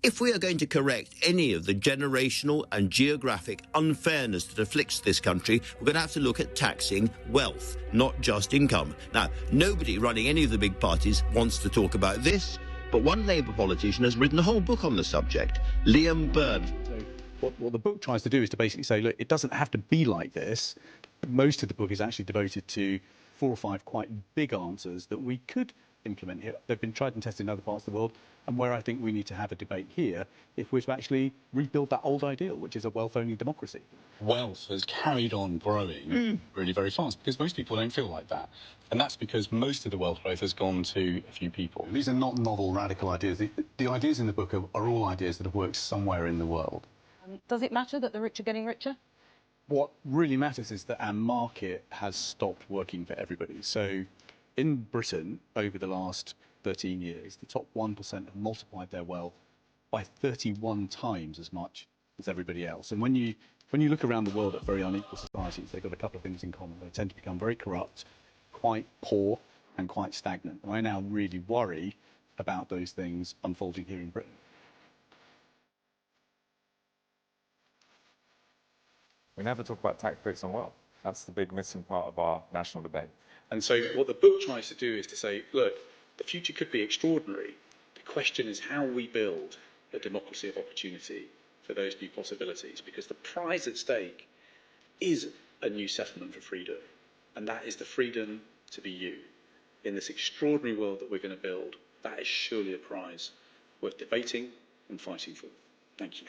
If we are going to correct any of the generational and geographic unfairness that afflicts this country, we're going to have to look at taxing wealth, not just income. Now, nobody running any of the big parties wants to talk about this, but one Labour politician has written a whole book on the subject, Liam Byrne. So what the book tries to do is to basically say, look, it doesn't have to be like this. Most of the book is actually devoted to 4 or 5 quite big answers that we could implement here. They've been tried and tested in other parts of the world, and where I think we need to have a debate here if we're to actually rebuild that old ideal, which is a wealth-only democracy. Wealth has carried on growing really very fast because most people don't feel like that. And that's because most of the wealth growth has gone to a few people. These are not novel, radical ideas. The ideas in the book are all ideas that have worked somewhere in the world. Does it matter that the rich are getting richer? What really matters is that our market has stopped working for everybody. So in Britain, over the last 13 years, the top 1% have multiplied their wealth by 31 times as much as everybody else. And when you look around the world at very unequal societies, they've got a couple of things in common. They tend to become very corrupt, quite poor, and quite stagnant. And I now really worry about those things unfolding here in Britain. We never talk about tax breaks on wealth. That's the big missing part of our national debate. And so what the book tries to do is to say, look, the future could be extraordinary. The question is how we build a democracy of opportunity for those new possibilities, because the prize at stake is a new settlement for freedom, and that is the freedom to be you. In this extraordinary world that we're going to build, that is surely a prize worth debating and fighting for. Thank you.